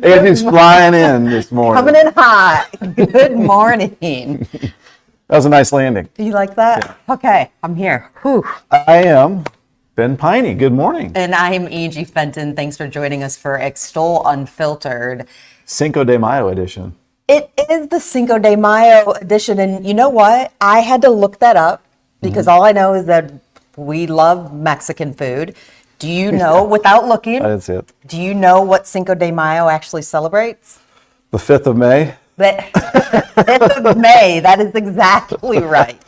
Angie's flying in this morning. Coming in hot. Good morning. That was a nice landing. Do you like that? Yeah. Okay, I'm here. Whew. I am Ben Peine. Good morning. And I'm Angie Fenton. Thanks for joining us for Extol Unfiltered. Cinco de Mayo edition. It is the Cinco de Mayo edition. And you know what? I had to look that up because all I know is that we love Mexican food. Do you know, without looking, I didn't see it. Do you know what Cinco de Mayo actually celebrates? The 5th of May? The 5th of May. That is exactly right.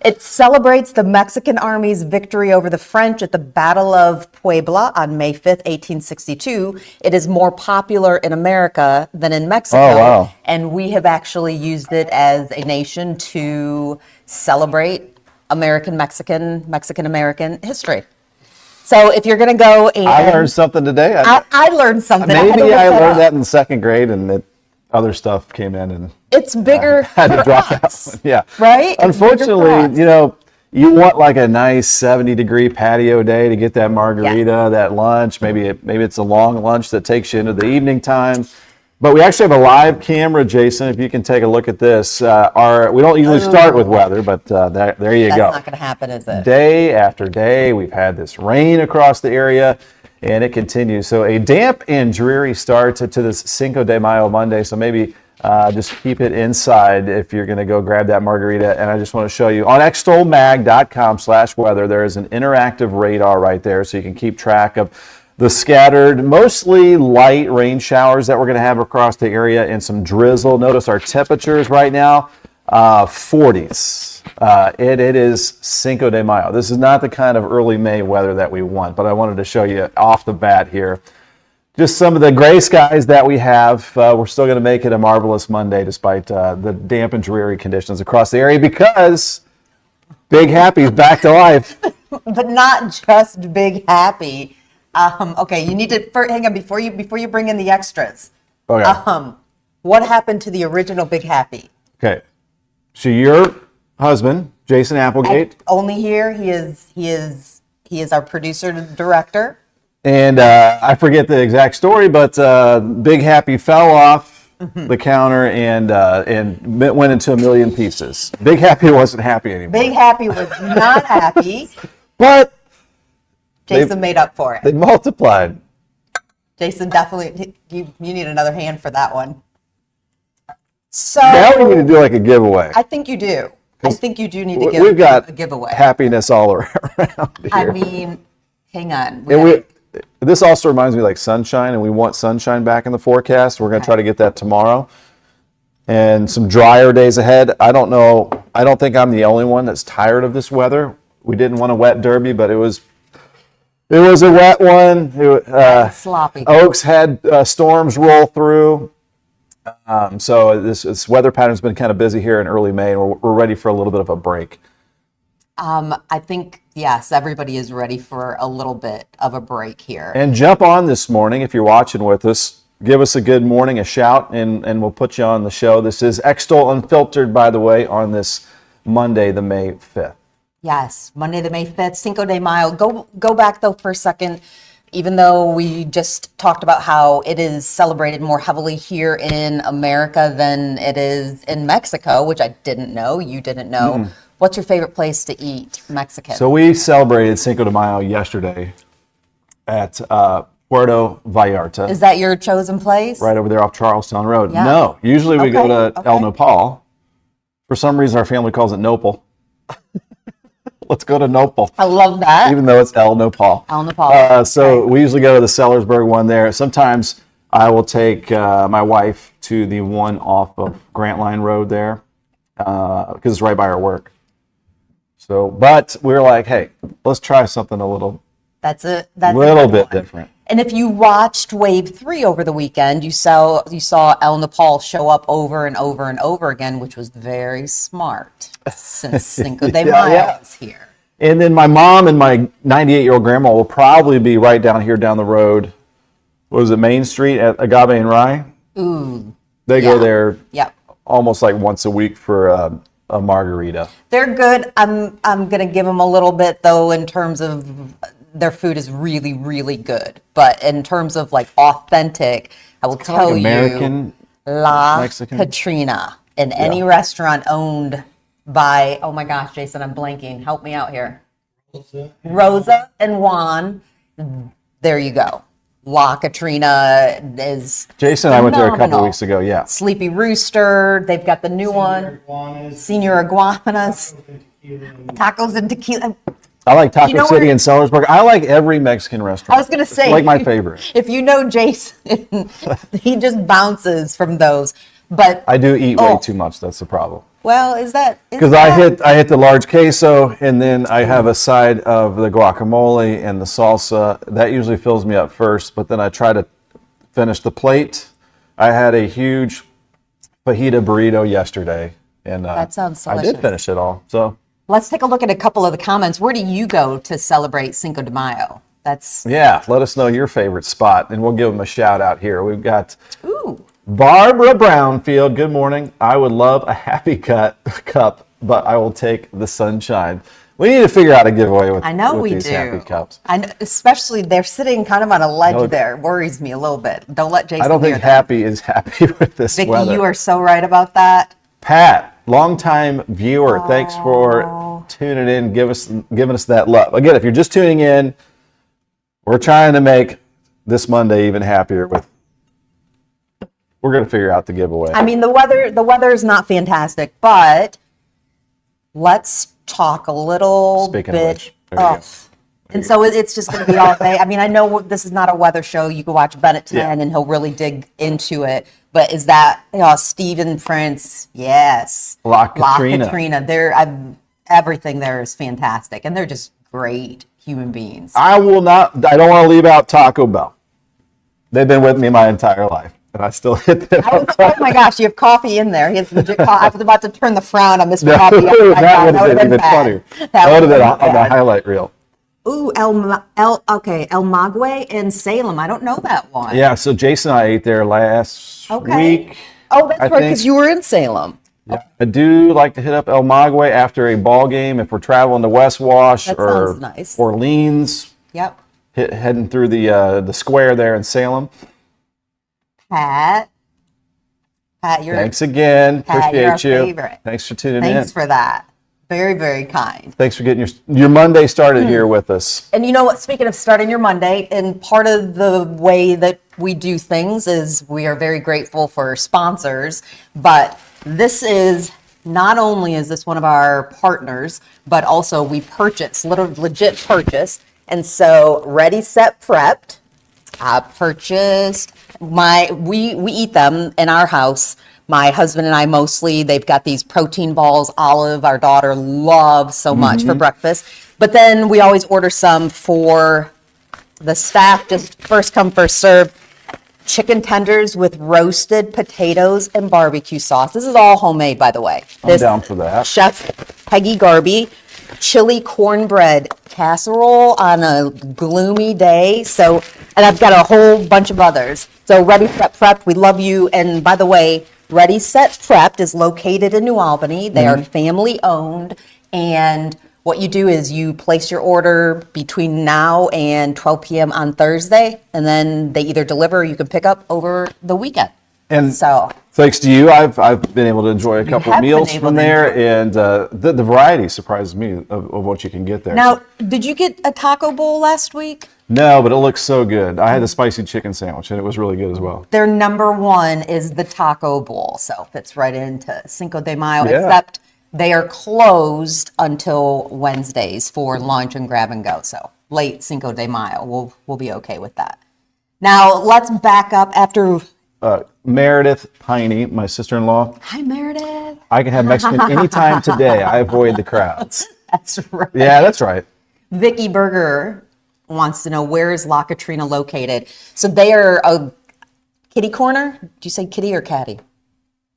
It celebrates the Mexican Army's victory over the French at the Battle of Puebla on May 5th, 1862. It is more popular in America than in Mexico. Oh, wow. And we have actually used it as a nation to celebrate Mexican-American history. So if you're going to go and... I learned something today. I learned something. Maybe I learned that in second grade and other stuff came in and... It's bigger had to for drop us. out. Yeah. Right? Unfortunately, you want like a nice 70-degree patio day to get that margarita, that lunch. Maybe it's a long lunch that takes you into the evening time. But we actually have a live camera, Jason, if you can take a look at this. We don't usually start with weather, but there you go. That's not going to happen, is it? Day after day, we've had this rain across the area, and it continues. So a damp and dreary start to this Cinco de Mayo Monday. So maybe just keep it inside if you're going to go grab that margarita. And I just want to show you on extolmag.com/weather, there is an interactive radar right there, so you can keep track of the scattered, mostly light rain showers that we're going to have across the area and some drizzle. Notice our temperatures right now, 40s. It is Cinco de Mayo. This is not the kind of early May weather that we want, but I wanted to show you off the bat here just some of the gray skies that we have. We're still going to make it a marvelous Monday despite the damp and dreary conditions across the area because Big Happy's back to life. But not just Big Happy. Okay, you need to hang on before you bring in the extras. Okay. What happened to the original Big Happy? Okay. So your husband, Jason Applegate, only here. He is our producer and director. And I forget the exact story, but Big Happy fell off the counter and went into a million pieces. Big Happy wasn't happy anymore. Big Happy was not happy. But Jason made up for it. They multiplied. Jason, definitely, you need another hand for that one. So now we need to do like a giveaway. I think you do. I think you do need to We've got a giveaway. Happiness all around here. I mean, hang on. This also reminds me like sunshine, and we want sunshine back in the forecast. We're going to try to get that tomorrow. And some drier days ahead. I don't know. I don't think I'm the only one that's tired of this weather. We didn't want a wet derby, but it was a wet one. Sloppy. Oaks had storms roll through. So this weather pattern's been kind of busy here in early May, and we're ready for a little bit of a break. I think, yes, everybody is ready for a little bit of a break here. And jump on this morning if you're watching with us. Give us a good morning, a shout, and we'll put you on the show. This is Extol Unfiltered, by the way, on this Monday, the May 5th. Yes, Monday, the May 5th, Cinco de Mayo. Go back, though, for a second. Even though we just talked about how it is celebrated more heavily here in America than it is in Mexico, which I didn't know, you didn't know. Mm-hmm. What's your favorite place to eat Mexican? So we celebrated Cinco de Mayo yesterday at Puerto Vallarta. Is that your chosen place? Right over there off Charlestown Road. Yeah. No, usually we go to El Nopal. For some reason, our family calls it Nopal. Let's go to Nopal. I love that. Even though it's El Nopal. El Nopal. So we usually go to the Sellersburg one there. Sometimes I will take my wife to the one off of Grant Line Road there because it's right by our work. So, but we're like, hey, let's try something a little bit different. And if you watched Wave 3 over the weekend, you saw El Nopal show up over and over and over again, which was very smart since Cinco de Mayo is here. And then my mom and my 98-year-old grandma will probably be right down here down the road. What was it, Main Street at Agave and Rye? Ooh. They go there almost like once a week for a margarita. They're good. I'm going to give them a little bit, though, in terms of their food is really, really good. But in terms of like authentic, I will tell like American, you, La Mexican? Katrina in any restaurant owned by, oh my gosh, Jason, I'm blanking. Help me out here. Rosa and Juan. There you go. La Katrina is Jason and I went there a couple phenomenal. weeks ago. Yeah. Sleepy Rooster. They've got the new one. Senior Iguanas. Tacos and tequila. I like Taco You know City where- in Sellersburg. I like every Mexican restaurant. I was going to say. It's like my favorite. If you know Jason, he just bounces from those. But I do eat way too much. That's the problem. well, is that Because I hit the large queso, and then I have a side of the guacamole and the salsa. That usually fills me up first, but then I try to finish the plate. I had a huge fajita burrito yesterday, and That sounds I did delicious. finish it all. So Let's take a look at a couple of the comments. Where do you go to celebrate Cinco de Mayo? That's yeah, let us know your favorite spot, and we'll give them a shout out here. We've got ooh. Barbara Brownfield. Good morning. I would love a happy cup, but I will take the sunshine. We need to figure out a giveaway with, I know with we these do. happy cups. I know, especially they're sitting kind of on a ledge No. there. Worries me a little bit. Don't let Jason I don't hear think that. happy is happy with this Vicky, weather. you are so right about that. Pat, longtime viewer, thanks for tuning in, giving us that love. Again, if you're just tuning in, we're trying to make this Monday even happier with. We're going to figure out the giveaway. I mean, the weather is not fantastic, but let's talk a little Speaking of bit. which, there you go. And so it's just going to be all day. I mean, I know this is not a weather show. You can watch Ben at 10 Yeah. and he'll really dig into it. But is that, Stephen Prince? Yes. La Katrina. Katrina. Everything there is fantastic. And they're just great human beings. I don't want to leave out Taco Bell. They've been with me my entire life, and I still hit them. Oh my gosh, you have coffee in there. He has legit coffee. I was about to turn the frown on Mr. Coffee. that would have been even bad. funnier. That would have been on the bad. highlight reel. Ooh, El Maguey in Salem. I don't know that one. Yeah, so Jason and I ate there last week. Oh, that's I right, think. because you were in Salem. Yeah. I do like to hit up El Maguey after a ball game if we're traveling to West Wash That or sounds nice. Orleans, Yep. heading through the square there in Salem. Pat, you're Thanks again. Pat, you're Appreciate our you. favorite. Thanks for tuning Thanks in. for that. Very, very kind. Thanks for getting your Monday started here with us. And you know what? Speaking of starting your Monday, and part of the way that we do things is we are very grateful for sponsors. But this is not only is this one of our partners, but also we purchase, legit purchase. And so Ready, Set, Prepped. I purchased we eat them in our house. My husband and I mostly, they've got these protein balls. Olive, our daughter, loves so much for breakfast. But then we always order some for the staff, just first come, first serve. Chicken tenders with roasted potatoes and barbecue sauce. This is all homemade, by the way. I'm down for that. Chef Peggy Garby, chili cornbread casserole on a gloomy day. So, and I've got a whole bunch of others. So Ready, Set, Prepped, we love you. And by the way, Ready, Set, Prepped is located in New Albany. They are family owned. And what you do is you place your order between now and 12 p.m. on Thursday, and then they either deliver or you can pick up over the weekend. And So thanks to you, I've been able to enjoy a couple of have been meals able from to there, and the variety surprises me of what you can get there. now, did you get a taco bowl last week? No, but it looks so good. I had the spicy chicken sandwich, and it was really good as well. Their number one is the taco bowl, so fits right into Cinco de Mayo, Yeah. except they are closed until Wednesdays for lunch and grab and go. So late Cinco de Mayo, we'll be okay with that. Now let's back up after. Meredith Peine, my sister-in-law, Hi, Meredith. I can have Mexican anytime today. I avoid the crowds. That's right. Yeah, that's right. Vicky Berger wants to know, where is La Katrina located? So they are a kitty corner. Do you say kitty or catty?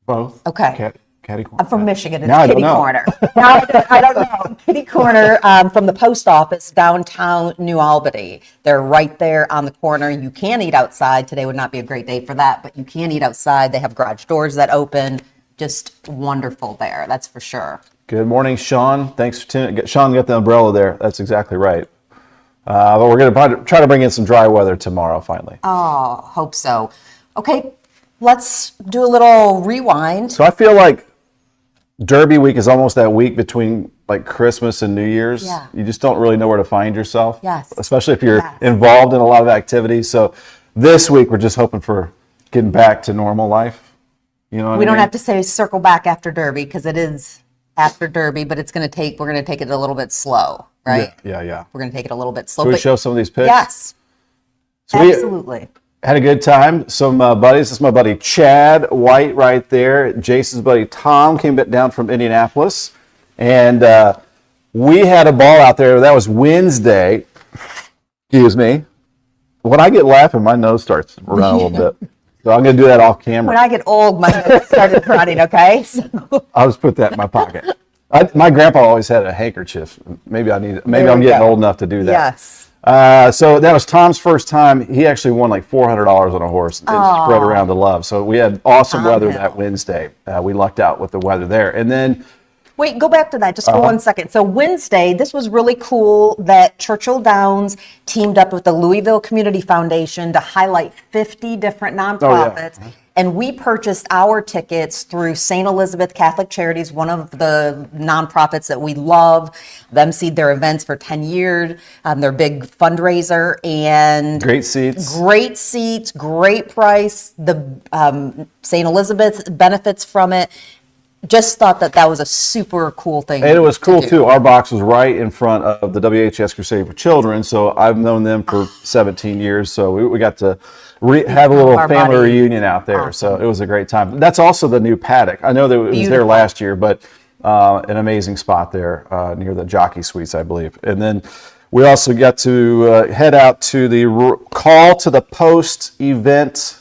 Both. Okay. Catty corner. I'm from Michigan. It's Now I don't kitty know. corner. Now, I don't know. Kitty corner from the post office downtown New Albany. They're right there on the corner. You can eat outside. Today would not be a great day for that, but you can eat outside. They have garage doors that open. Just wonderful there. That's for sure. Good morning, Sean. Thanks for tuning. Sean got the umbrella there. That's exactly right. But we're going to try to bring in some dry weather tomorrow, finally. Oh, hope so. Okay, let's do a little rewind. So I feel like Derby week is almost that week between like Christmas and New Year's. Yeah. You just don't really know where to find yourself. Yes. Especially if you're Yes. involved in a lot of activities. So this week we're just hoping for getting back to normal life. You know what We I don't mean? have to say circle back after Derby because it is after Derby, but we're going to take it a little bit slow, right? Yeah. We're going to take it a little bit slow. Should we but show some of these pics? yes, So we absolutely. had a good time. Some buddies. This is my buddy Chad White right there. Jason's buddy Tom came down from Indianapolis. And we had a ball out there. That was Wednesday. Excuse me. When I get laughing, my nose starts to run a little bit. So I'm going to do that off camera. When I get old, my nose started running, okay? So, I'll just put that in my pocket. My grandpa always had a handkerchief. Maybe I'm There getting we go. old enough to do that. yes. So that was Tom's first time. He actually won like $400 on a horse and spread around the love. So we had awesome weather that Wednesday. We lucked out with the weather there. And then Wait, go back to that just for 1 second. So Wednesday, this was really cool that Churchill Downs teamed up with the Louisville Community Foundation to highlight 50 different nonprofits. And we purchased our tickets through St. Elizabeth Catholic Charities, one of the nonprofits that we love. Them seed their events for 10 years. They're a big fundraiser and great seats. Great price. The St. Elizabeth benefits from it. Just thought that was a super cool thing. And it was cool to do. too. Our box was right in front of the WHS Crusade for Children. So I've known them for 17 years. So we got to have a little Our family buddies. reunion out there. So it was a great time. That's also the new paddock. I know that it was there Beautiful. last year, but an amazing spot there near the Jockey Suites, I believe. And then we also got to head out to the Call to the Post event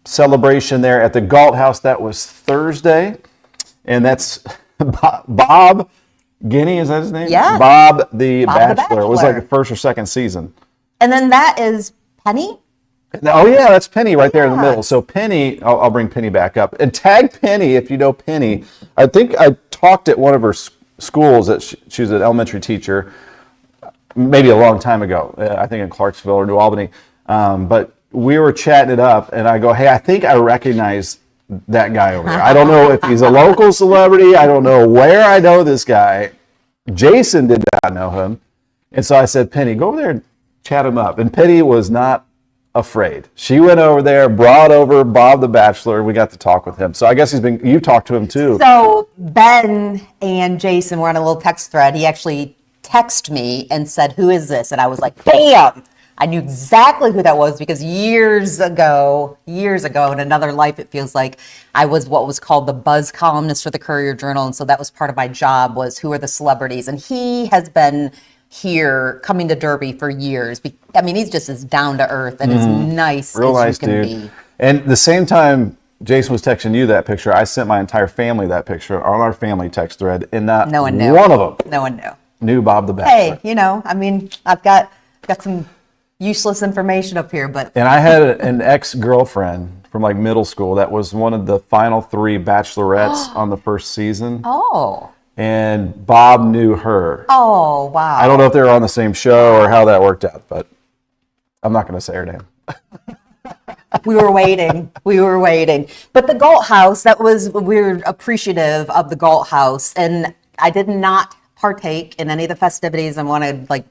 celebration there at the Galt House. That was Thursday. And that's Bob Guinea, is that his name? Yeah. Bob the Bob the Bachelor. It was like the Bachelor. first or second season. And then that is Penny. Oh, yeah, that's Penny right there in the Yeah. middle. So Penny, I'll bring Penny back up. And tag Penny if you know Penny. I think I talked at one of her schools that she was an elementary teacher maybe a long time ago, I think in Clarksville or New Albany. But we were chatting it up, and I go, hey, I think I recognize that guy over there. I don't know if he's a local celebrity. I don't know where I know this guy. Jason did not know him. And so I said, Penny, go over there and chat him up. And Penny was not afraid. She went over there, brought over Bob the Bachelor. We got to talk with him. So I guess you talked to him too. So Ben and Jason were on a little text thread. He actually texted me and said, who is this? And I was like, bam! I knew exactly who that was because years ago, in another life, it feels like I was what was called the buzz columnist for the Courier Journal. And so that was part of my job, was who are the celebrities. And he has been here coming to Derby for years. I mean, he's just as down to earth and as nice Real as nice you can dude. be. And the same time Jason was texting you that picture, I sent my entire family that picture on our family text thread, and not No one knew. one of them No one knew. knew Bob the Bachelor. Hey, I mean, I've got some useless information up here, but And I had an ex-girlfriend from like middle school that was one of the final 3 bachelorettes on the first season. oh, And Bob knew her. wow. I don't know if they were on the same show or how that worked out, but I'm not going to say her name. We were waiting. But the Galt House, we were appreciative of the Galt House. And I did not partake in any of the festivities. I want to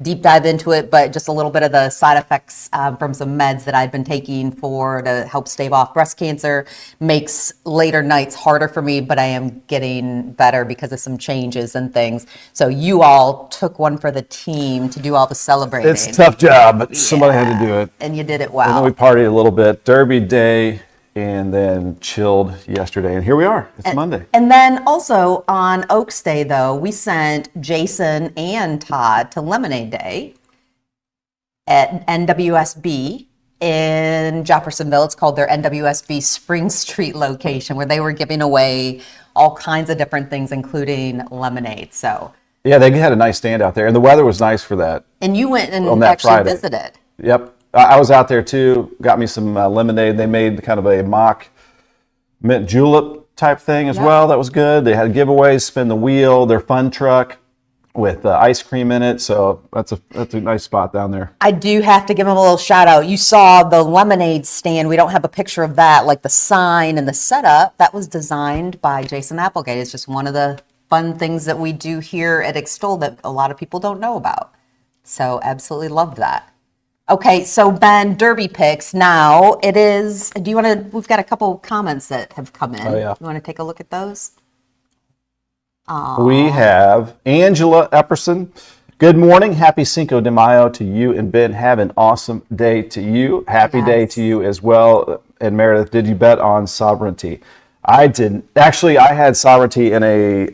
deep dive into it, but just a little bit of the side effects from some meds that I've been taking to help stave off breast cancer makes later nights harder for me, but I am getting better because of some changes and things. So you all took one for the team to do all the celebrating. It's a tough job, but somebody had to do it. And you did it And well. then we partied a little bit, Derby Day, and then chilled yesterday. And here we are. It's Monday. And then also on Oaks Day, though, we sent Jason and Todd to Lemonade Day at NWSB in Jeffersonville. It's called their NWSB Spring Street location, where they were giving away all kinds of different things, including lemonade. So, Yeah, they had a nice stand out there, and the weather was nice for that. and you went On and that actually Friday. visited. Yep. I was out there too, got me some lemonade. They made kind of a mock mint julep type thing as well. That was good. They had giveaways, spin the wheel, their fun truck. with ice cream in it. So that's a nice spot down there. I do have to give him a little shout out. You saw the lemonade stand. We don't have a picture of that, like the sign and the setup. That was designed by Jason Applegate. It's just one of the fun things that we do here at Extol that a lot of people don't know about. So absolutely loved that. Okay, so Ben, Derby picks. Now it is, we've got a couple comments that have come in. Oh, yeah. You want to take a look at those? We have Angela Epperson. Good morning. Happy Cinco de Mayo to you and Ben. Have an awesome day to you. Happy day to you as well. And Meredith, did you bet on sovereignty? I didn't. Actually, I had sovereignty in a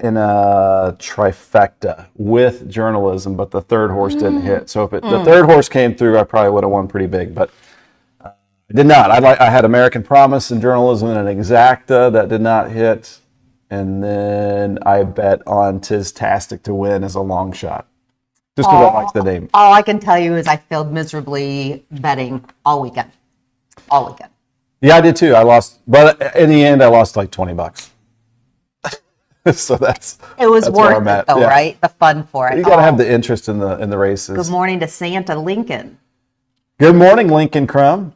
trifecta with journalism, but the third horse didn't hit. So if the third horse came through, I probably would have won pretty big, but I did not. I had American Promise in journalism and an exacta that did not hit, and then I bet on Tistastic to win as a long shot, just because I like the name. All I can tell you is I failed miserably betting all weekend. All weekend. Yeah, I did too. I lost, but in the end, I lost like $20. So it was that's worth it though, right? The fun for it. You got to have the interest in the races. Good morning to Santa Lincoln. Good morning, Lincoln Crumb.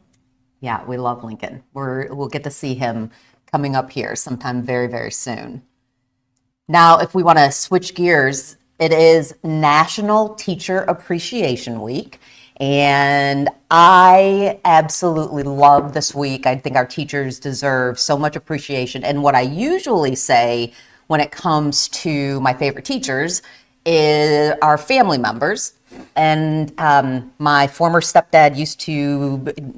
Yeah, we love Lincoln. We'll get to see him coming up here sometime very, very soon. Now, if we want to switch gears, it is National Teacher Appreciation Week. And I absolutely love this week. I think our teachers deserve so much appreciation. And what I usually say when it comes to my favorite teachers is our family members. And my former stepdad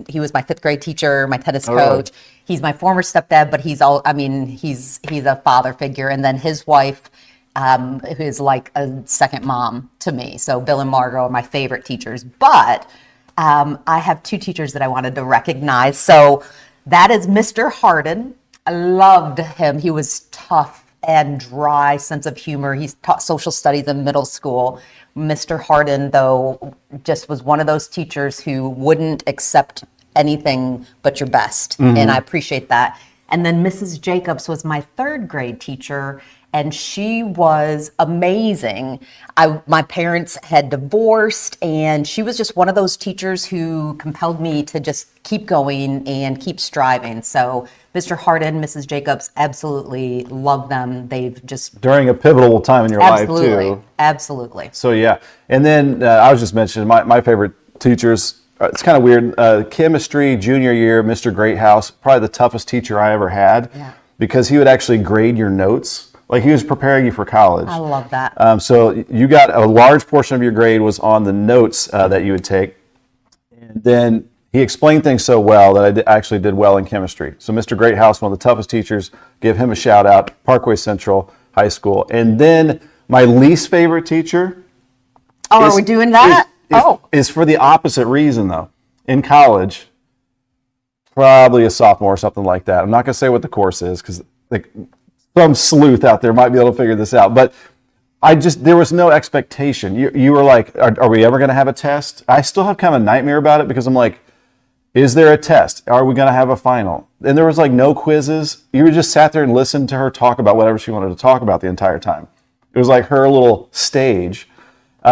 he was my fifth grade teacher, my tennis coach. He's my former stepdad, but he's a father figure. And then his wife, who is like a second mom to me. So Bill and Margot are my favorite teachers. But I have two teachers that I wanted to recognize. So that is Mr. Harden. I loved him. He was tough and dry sense of humor. He's taught social studies in middle school. Mr. Harden, though, just was one of those teachers who wouldn't accept anything but your best. And I appreciate that. And then Mrs. Jacobs was my third grade teacher, and she was amazing. My parents had divorced, and she was just one of those teachers who compelled me to just keep going and keep striving. So Mr. Harden, Mrs. Jacobs, absolutely love them. They've just... During a pivotal time in your life, too. Absolutely. So, yeah. And then I was just mentioning my favorite teachers. It's kind of weird. Chemistry, junior year, Mr. Greathouse, probably the toughest teacher I ever had, because he would actually grade your notes. Like he was preparing you for college. I love that. So you got a large portion of your grade was on the notes that you would take. And then he explained things so well that I actually did well in chemistry. So Mr. Greathouse, one of the toughest teachers, give him a shout out, Parkway Central High School. And then my least favorite teacher. Oh, are we doing that? Is for the opposite reason, though. In college, probably a sophomore or something like that. I'm not going to say what the course is because some sleuth out there might be able to figure this out. But there was no expectation. You were like, are we ever going to have a test? I still have kind of a nightmare about it because I'm like, is there a test? Are we going to have a final? And there was like no quizzes. You just sat there and listened to her talk about whatever she wanted to talk about the entire time. It was like her little stage.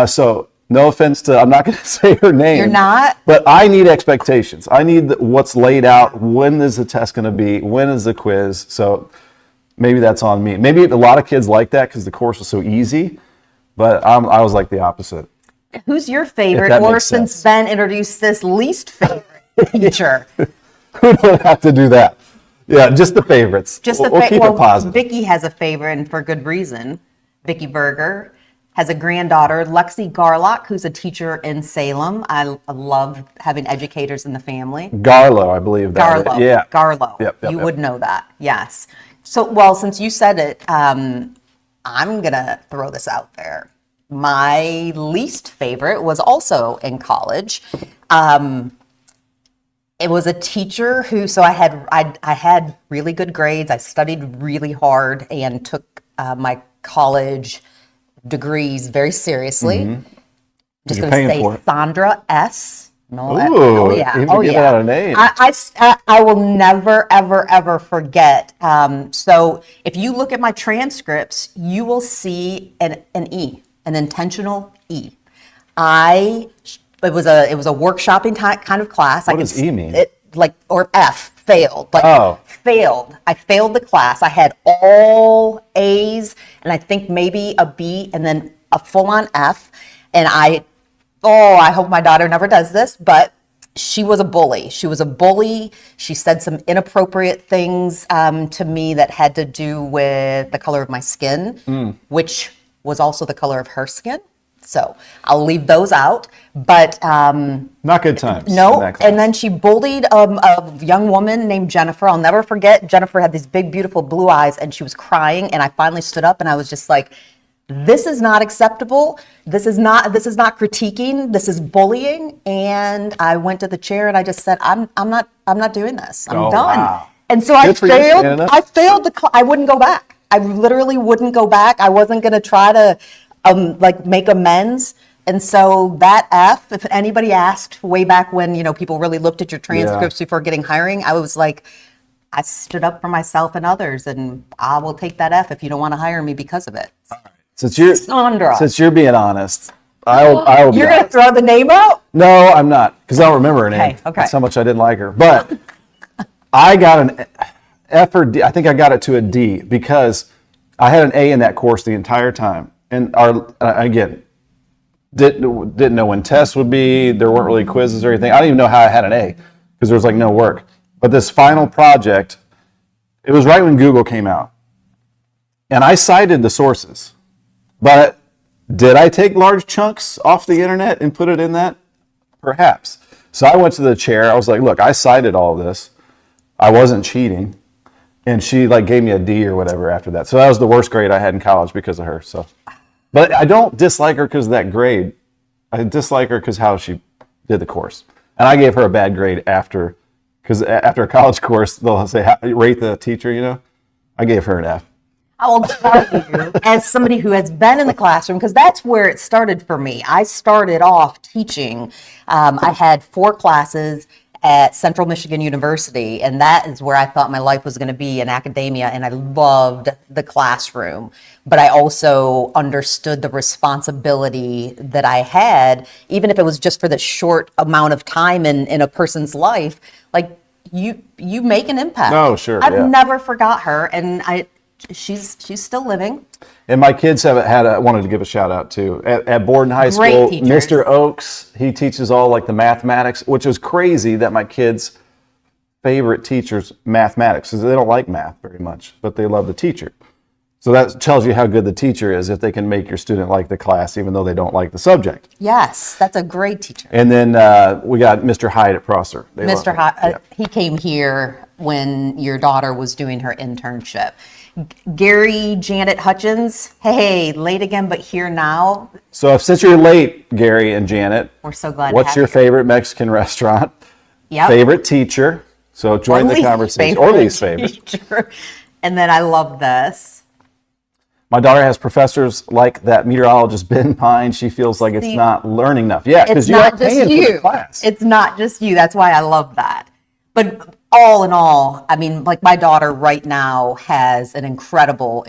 So no offense to, I'm not going to say her name. You're not? But I need expectations. I need what's laid out. When is the test going to be? When is the quiz? So maybe that's on me. Maybe a lot of kids like that because the course was so easy, but I was like the opposite. Who's your favorite? Or since Ben introduced this, least favorite teacher? Who would have to do that? Yeah, just the favorites. We'll keep it positive. Vicky has a favorite, and for good reason. Vicky Berger has a granddaughter, Lexi Garlock, who's a teacher in Salem. I love having educators in the family. Garlow, I believe. Garlow. Yeah. Garlow. Yep, you would know that. Yes. So, well, since you said it, I'm going to throw this out there. My least favorite was also in college. It was a teacher who, so I had really good grades. I studied really hard and took my college degrees very seriously. Just going to say Sandra S. No, Ooh, oh yeah, even oh give yeah. out a name. I will never, ever, ever forget. So if you look at my transcripts, you will see an E, an intentional E. It was a workshopping kind of class. What does E mean? Or F, failed. Like Oh. failed. I failed the class. I had all A's and I think maybe a B and then a full on F. And I hope my daughter never does this, but she was a bully. She was a bully. She said some inappropriate things to me that had to do with the color of my skin, which was also the color of her skin. So I'll leave those out. But Not good times. no, in that class. and then she bullied a young woman named Jennifer. I'll never forget. Jennifer had these big, beautiful blue eyes, and she was crying. And I finally stood up, and I was just like, "This is not acceptable. This is not critiquing. This is bullying." And I went to the chair, and I just said, "I'm not doing this. I'm Oh, done." wow. And so I Good for you, failed. Anna. I failed I wouldn't go back. I literally wouldn't go back. I wasn't going to try to make amends. And so that F, if anybody asked way back when, people really looked at your transcripts before getting hiring, I was like, I stood up for myself and others, and I will take that F if you don't want to hire me because of it. Sandra. Since you're being honest, I will be You're going to honest. throw the name out? No, I'm not, because I don't remember her name. Okay. That's how much I didn't like her. But I got an F or D. I think I got it to a D because I had an A in that course the entire time. And again, didn't know when tests would be. There weren't really quizzes or anything. I didn't even know how I had an A because there was no work. But this final project, it was right when Google came out. And I cited the sources. But did I take large chunks off the internet and put it in that? Perhaps. So I went to the chair. I was like, look, I cited all of this. I wasn't cheating. And she gave me a D or whatever after that. So that was the worst grade I had in college because of her. So, but I don't dislike her because of that grade. I dislike her because how she did the course. And I gave her a bad grade after, because after a college course, they'll say, rate the teacher, I gave her an F. I will tell you, as somebody who has been in the classroom, because that's where it started for me. I started off teaching. I had 4 classes at Central Michigan University, and that is where I thought my life was going to be in academia, and I loved the classroom. But I also understood the responsibility that I had, even if it was just for the short amount of time in a person's life. You make an impact. Oh, sure, I've yeah. never forgot her, and she's still living. And my kids wanted to give a shout out too. At Borden High Great School, teachers. Mr. Oakes, he teaches all the mathematics, which is crazy that my kids' favorite teacher's mathematics, because they don't like math very much, but they love the teacher. So that tells you how good the teacher is if they can make your student like the class, even though they don't like the subject. Yes, that's a great teacher. And then we got Mr. Hyde at Prosser. They love Mr. him. Hot, Yeah. he came here when your daughter was doing her internship. Gary Janet Hutchins, hey, late again, but here now. So since you're late, Gary and Janet, We're so glad to what's have your you. favorite Mexican restaurant? Yep. Favorite teacher? So join the conversation. Or least favorite. teacher. And then I love this. My daughter has professors like that meteorologist Ben Peine. She feels like it's See, not learning enough. Yeah, because It's you are not just paying for the you. class. It's not just you. That's why I love that. But all in all, I mean, my daughter right now has an incredible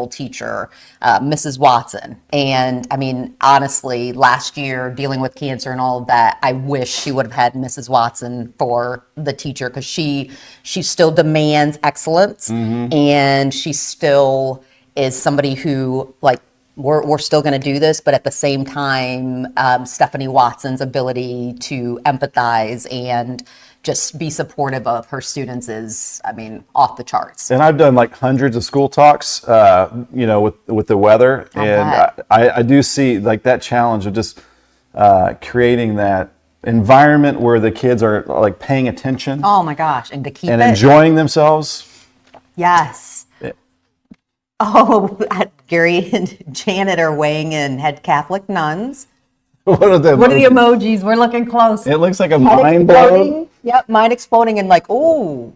teacher, Mrs. Watson. And I mean, honestly, last year dealing with cancer and all of that, I wish she would have had Mrs. Watson for the teacher, because she still demands excellence, and she still is somebody who we're still going to do this, but at the same time, Stephanie Watson's ability to empathize and just be supportive of her students is, I mean, off the charts. And I've done hundreds of school talks, with the weather, and I do see that challenge of just creating that environment where the kids are paying attention Oh my gosh, and to keep and it. enjoying themselves. Yes. Yeah. Oh, Gary and Janet are weighing in. Had Catholic nuns. What are the emojis? We're looking close. It looks like a Head mind blow. exploding. Yep, mind exploding, and oh,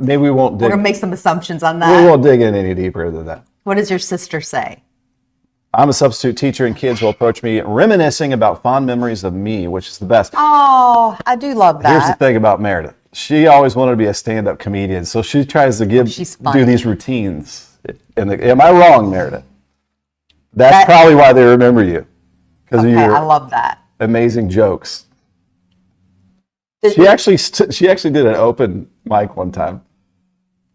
Maybe we won't we're dig. gonna make some assumptions on We that. won't dig in any deeper than that. What does your sister say? I'm a substitute teacher, and kids will approach me reminiscing about fond memories of me, which is the best. Oh, I do love that. Here's the thing about Meredith. She always wanted to be a stand-up comedian, so she tries to do these routines. Am I wrong, Meredith? That's probably why they remember you, because of your I love that. amazing jokes. She actually did an open mic one time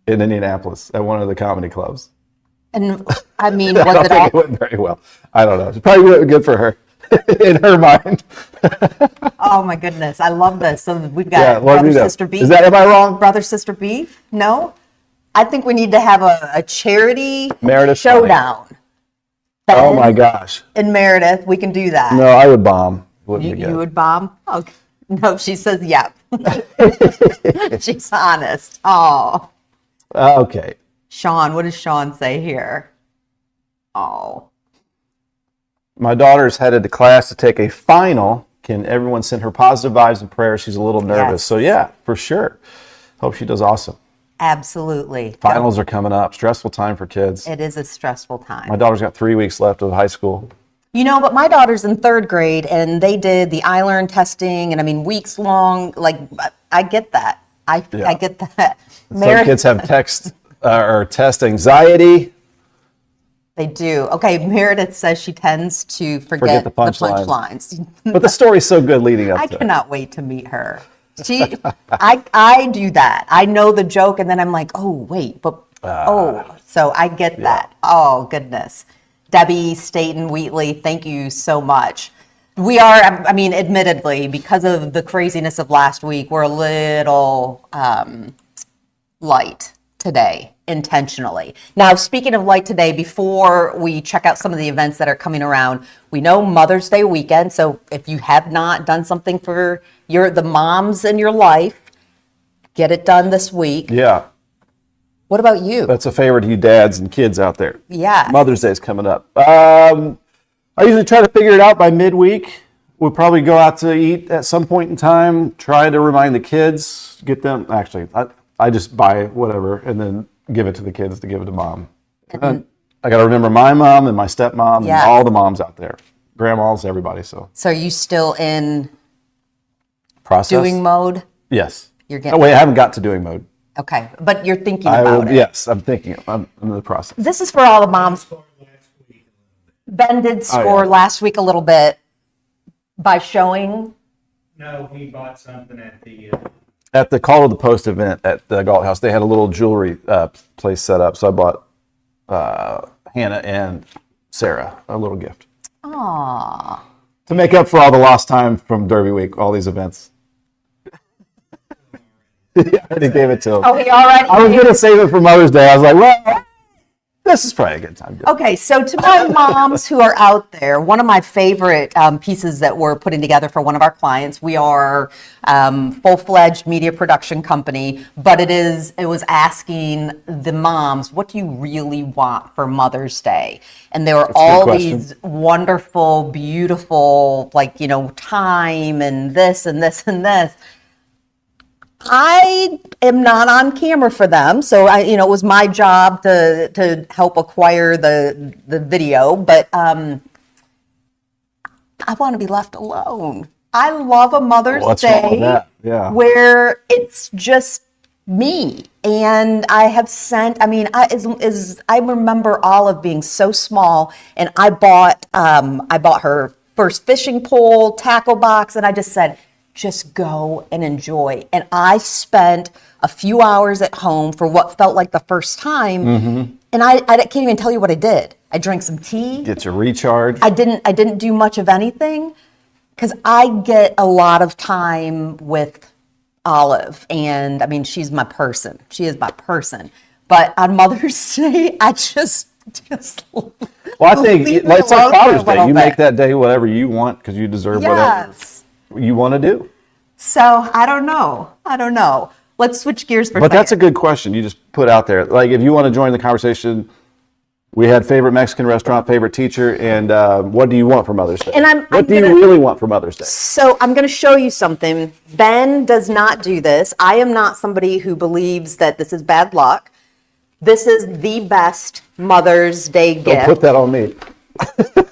in Indianapolis at one of the comedy clubs. And I mean, I was don't it think all? it went very well. I don't know. It probably went good for her in her mind. Oh my goodness, I love this. So we've got Let me brother know. sister beef. Am I wrong? Brother sister beef? No, I think we need to have a charity Meredith showdown. Oh my gosh. In Meredith, we can do that. No, I would bomb. Wouldn't be good. You would bomb? Okay. No, she says yep. She's honest. Oh. Okay. Sean, what does Sean say here? Oh. My daughter's headed to class to take a final. Can everyone send her positive vibes and prayers? She's a little nervous. Yes. So yeah, for sure. Hope she does awesome. Absolutely. Finals are coming up. Stressful time for kids. It is a stressful time. My daughter's got 3 weeks left of high school. You know, but my daughter's in 3rd grade and they did the iLearn testing and I mean weeks long. Like I get that. I get that. Some kids have test anxiety. They do. Okay, Meredith says she tends to forget the punchlines. But the story's so good leading up to I it. cannot wait to meet her. I do that. I know the joke and then I'm like, oh wait, but so I get that. Oh goodness. Debbie, Staten, Wheatley, thank you so much. We are, I mean, admittedly, because of the craziness of last week, we're a little light today, intentionally. Now, speaking of light today, before we check out some of the events that are coming around, we know Mother's Day weekend. So if you have not done something for the moms in your life, get it done this week. Yeah. What about you? That's a favor to you dads and kids out there. Yeah. Mother's Day is coming up. I usually try to figure it out by midweek. We'll probably go out to eat at some point in time, try to remind the kids, get them, actually, I just buy whatever and then give it to the kids to give it to mom. And I got to remember my mom and my stepmom and all the moms out there, grandmas, everybody. So are you still in process doing mode? Yes. You're getting. Oh wait, I haven't got to doing mode. Okay, but you're thinking about it. Yes, I'm thinking. I'm in the process. This is for all the moms. Ben did score last week a little bit by showing. No, he bought something at the Call to the Post event at the Galt House. They had a little jewelry place set up, so I bought Hannah and Sarah a little gift. Aww. To make up for all the lost time from Derby Week, all these events. I already gave it to him. Oh, he already. I was going to save it for Mother's Day. I was like, well, this is probably a good time to do it. Okay, so to my moms who are out there, one of my favorite pieces that we're putting together for one of our clients, we are full-fledged media production company, but it was asking the moms, what do you really want for Mother's Day? And there were all these wonderful, beautiful, time and this and this and this. I am not on camera for them, so it was my job to help acquire the video, but I want to be left alone. I love a Mother's Day where it's just me, and I have sent. I mean, I remember Olive being so small, and I bought her first fishing pole, tackle box, and I just said, just go and enjoy. And I spent a few hours at home for what felt like the first time. Mm-hmm. And I can't even tell you what I did. I drank some tea. Get your recharge. I didn't do much of anything because I get a lot of time with Olive. And I mean, she's my person. She is my person. But on Mother's Day, I just well, I think it's like Father's Day. You make that day whatever you want because you deserve whatever you want to do. So I don't know. Let's switch gears for. But that's a good question you just put out there. Like, if you want to join the conversation, we had favorite Mexican restaurant, favorite teacher, and what do you want for Mother's Day? And what do you really want for Mother's Day? So I'm going to show you something. Ben does not do this. I am not somebody who believes that this is bad luck. This is the best Mother's Day gift. Don't put that on me.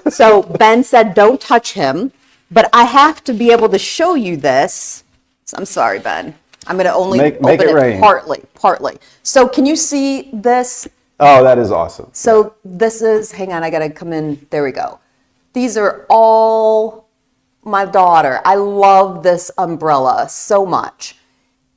So Ben said, don't touch him, but I have to be able to show you this. So I'm sorry, Ben. I'm going to only Make open it rain. partly. So can you see this? Oh, that is awesome. So this is, hang on, I got to come in. There we go. These are all my daughter. I love this umbrella so much.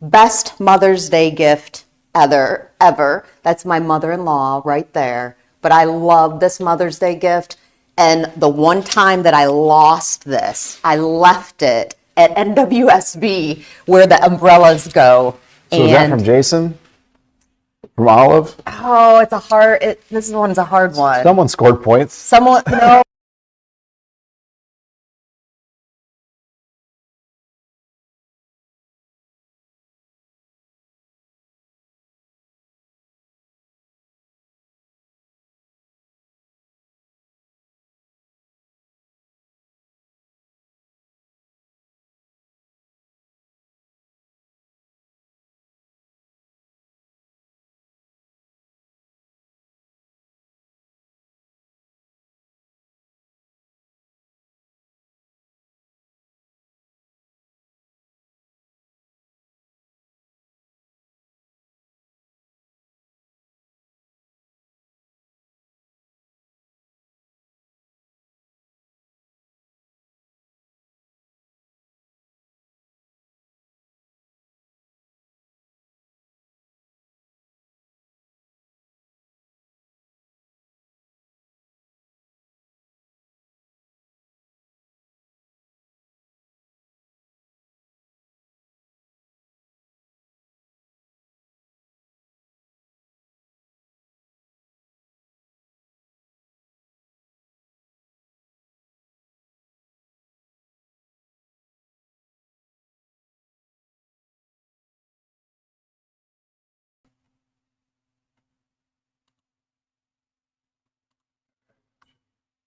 Best Mother's Day gift ever. That's my mother-in-law right there. But I love this Mother's Day gift. And the one time that I lost this, I left it at NWSB where the umbrellas go. So is that from Jason? From Olive? Oh, it's a hard, this one's a hard one. Someone scored points. Someone, no.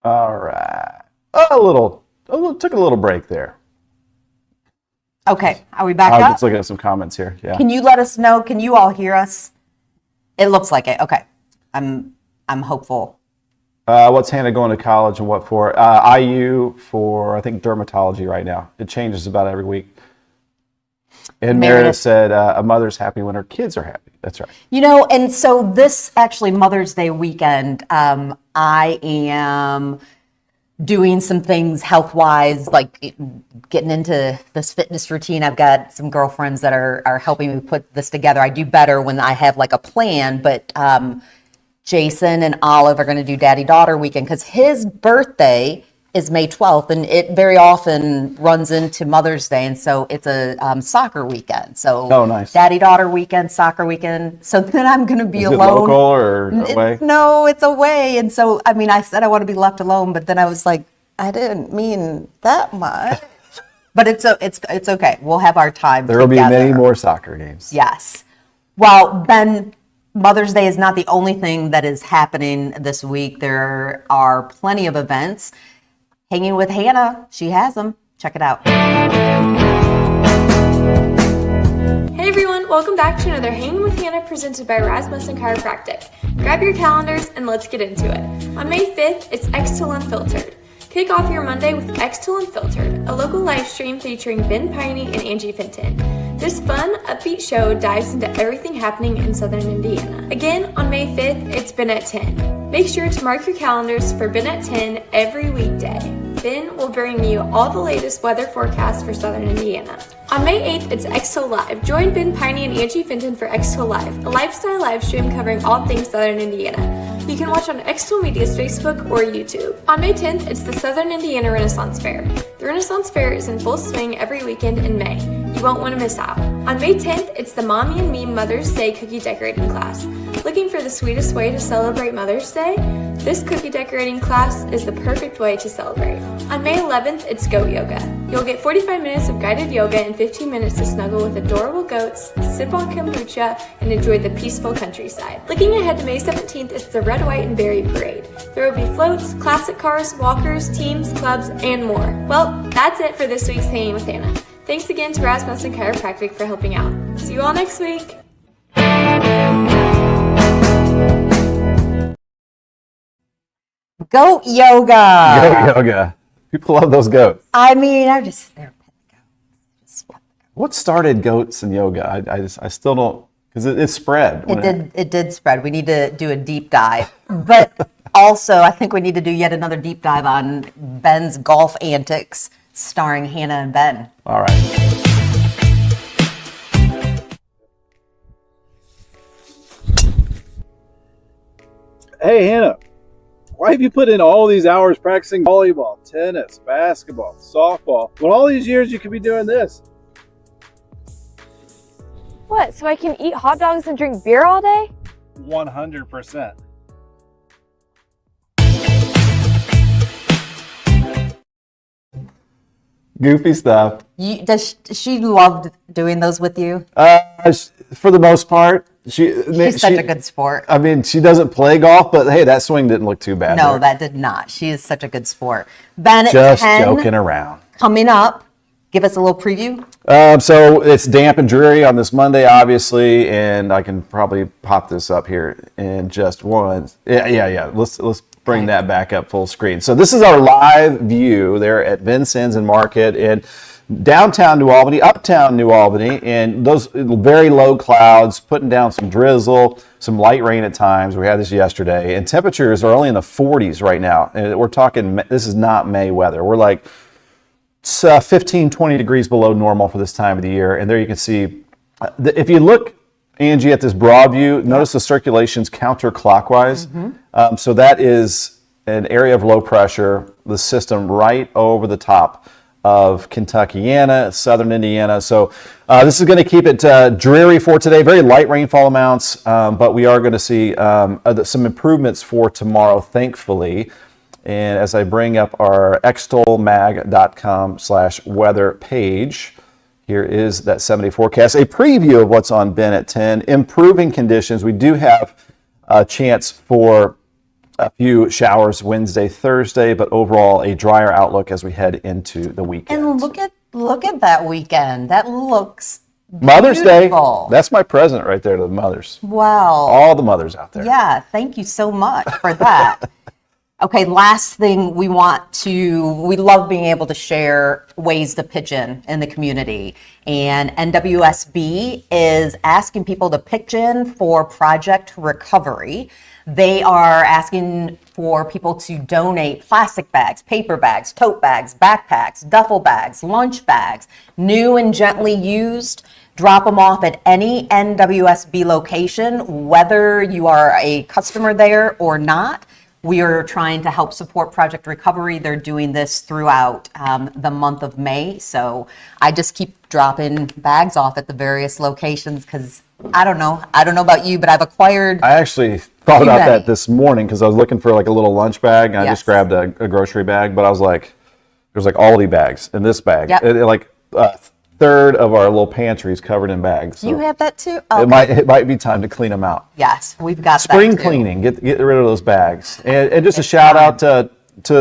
All right. Took a little break there. Okay, are we back I was up? just looking at some comments here. Yeah. Can you let us know? Can you all hear us? It looks like it. Okay. I'm hopeful. What's Hannah going to college and what for? IU for, I think, dermatology right now. It changes about every week. And Meredith said, a mother's happy when her kids are happy. That's right. You know, and so this actually Mother's Day weekend, I am doing some things health-wise, like getting into this fitness routine. I've got some girlfriends that are helping me put this together. I do better when I have like a plan, but Jason and Olive are going to do daddy-daughter weekend because his birthday is May 12th, and it very often runs into Mother's Day, and so it's a soccer weekend. So nice. Daddy-daughter weekend, soccer weekend. So then I'm going to be alone. Is it local or away? No, it's away. And so, I mean, I said I want to be left alone, but then I was like, I didn't mean that much. But it's okay. We'll have our time There will be together. many more soccer games. Yes. Well, Ben, Mother's Day is not the only thing that is happening this week. There are plenty of events. Hanging with Hannah, she has them. Check it out. Hey everyone, welcome back to another Hanging with Hannah presented by Rasmussen Chiropractic. Grab your calendars and let's get into it. On May 5th, it's Extol Unfiltered. Kick off your Monday with Extol Unfiltered, a local live stream featuring Ben Peine and Angie Fenton. This fun, upbeat show dives into everything happening in Southern Indiana. Again, on May 5th, it's Ben at 10. Make sure to mark your calendars for Ben at 10 every weekday. Ben will bring you all the latest weather forecasts for Southern Indiana. On May 8th, it's Extol Live. Join Ben Peine and Angie Fenton for Extol Live, a lifestyle live stream covering all things Southern Indiana. You can watch on Extol Media's Facebook or YouTube. On May 10th, it's the Southern Indiana Renaissance Fair. The Renaissance Fair is in full swing every weekend in May. You won't want to miss out. On May 10th, it's the Mommy and Me Mother's Day cookie decorating class. Looking for the sweetest way to celebrate Mother's Day? This cookie decorating class is the perfect way to celebrate. On May 11th, it's Goat Yoga. You'll get 45 minutes of guided yoga and 15 minutes to snuggle with adorable goats, sip on kombucha, and enjoy the peaceful countryside. Looking ahead to May 17th, it's the Red, White, and Berry Parade. There will be floats, classic cars, walkers, teams, clubs, and more. Well, that's it for this week's Hanging with Hannah. Thanks again to Rasmussen Chiropractic for helping out. See you all next week. Goat yoga. Goat yoga. People love those goats. I mean, I'm just there. What started goats and yoga? I still don't, because it spread. It did spread. We need to do a deep dive. But also, I think we need to do yet another deep dive on Ben's golf antics, starring Hannah and Ben. All right. Hey, Hannah, why have you put in all these hours practicing volleyball, tennis, basketball, softball, when all these years you could be doing this? What, so I can eat hot dogs and drink beer all day? 100%. Goofy stuff. Does she loved doing those with you? For the most part, She's such a good sport. I mean, she doesn't play golf, but hey, that swing didn't look too bad. No, there. that did not. She is such a good sport. Ben, at Just 10, joking around. coming up. Give us a little preview. So it's damp and dreary on this Monday, obviously, and I can probably pop this up here in just one. Yeah. Let's bring that back up full screen. So this is our live view there at Vincennes and Market in downtown New Albany, uptown New Albany, and those very low clouds, putting down some drizzle, some light rain at times. We had this yesterday, and temperatures are only in the 40s right now. And we're talking, this is not May weather. We're like 15, 20 degrees below normal for this time of the year. And there you can see, if you look, Angie, at this broad view, notice the circulation's counterclockwise. So that is an area of low pressure, the system right over the top of Kentuckiana, southern Indiana. So this is going to keep it dreary for today. Very light rainfall amounts, but we are going to see some improvements for tomorrow, thankfully. And as I bring up our extolmag.com/weather page, here is that 7-day forecast, a preview of what's on Ben at 10. Improving conditions. We do have a chance for a few showers Wednesday, Thursday, but overall a drier outlook as we head into the weekend. And look at that weekend. That looks Mother's beautiful. Day. That's my present right there to the mothers. Wow. All the mothers out there. Yeah, thank you so much for that. Okay, last thing we love being able to share ways to pitch in the community. And NWSB is asking people to pitch in for Project Recovery. They are asking for people to donate plastic bags, paper bags, tote bags, backpacks, duffel bags, lunch bags, new and gently used. Drop them off at any NWSB location, whether you are a customer there or not. We are trying to help support Project Recovery. They're doing this throughout the month of May. So I just keep dropping bags off at the various locations because I don't know about you, but I've acquired. I actually thought too about many. that this morning because I was looking for like a little lunch bag. And I Yes. just grabbed a grocery bag, but I was like, there's like Aldi bags in this bag. Yep. Like a third of our little pantry is covered in bags. So You have that too? it might be time to clean them out. Yes, we've got Spring that too. cleaning, get rid of those bags. And just a shout out to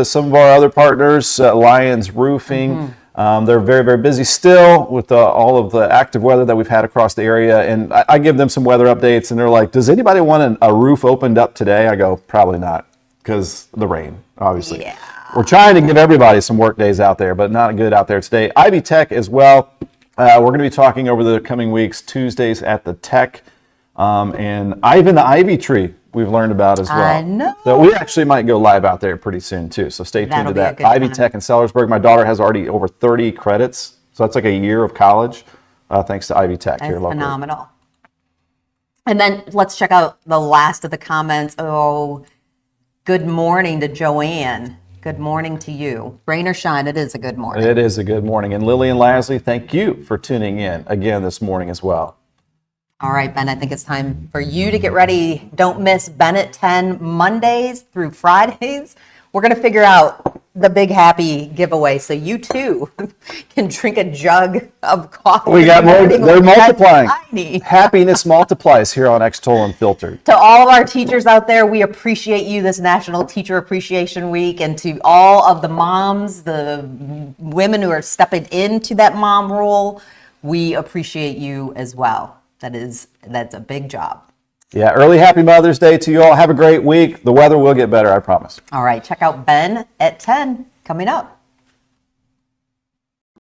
some of our other partners, Lions Roofing. They're very, very busy still with all of the active weather that we've had across the area. And I give them some weather updates, and they're like, does anybody want a roof opened up today? I go, probably not, because the rain, obviously. Yeah. We're trying to give everybody some work days out there, but not good out there today. Ivy Tech as well. We're going to be talking over the coming weeks, Tuesdays at the Tech, and even the Ivy Tree we've learned about as well. I know. So we actually might go live out there pretty soon too. So stay tuned That'll to be a that. good Ivy time. Tech in Sellersburg. My daughter has already over 30 credits, so that's like a year of college, thanks to Ivy Tech That's here locally. phenomenal. And then let's check out the last of the comments. Oh, good morning to Joanne. Good morning to you. Rain or shine, it is a good morning. It is a good morning. And Lily and Lasley, thank you for tuning in again this morning as well. All right, Ben, I think it's time for you to get ready. Don't miss Ben at 10 Mondays through Fridays. We're going to figure out the Big Happy giveaway so you too can drink a jug of coffee. We got more. They're multiplying. Tiny. Happiness multiplies here on Extol Unfiltered. To all of our teachers out there, we appreciate you this National Teacher Appreciation Week. And to all of the moms, the women who are stepping into that mom role, we appreciate you as well. That's a big job. Yeah, early happy Mother's Day to you all. Have a great week. The weather will get better, I promise. All right, check out Ben at 10 coming up.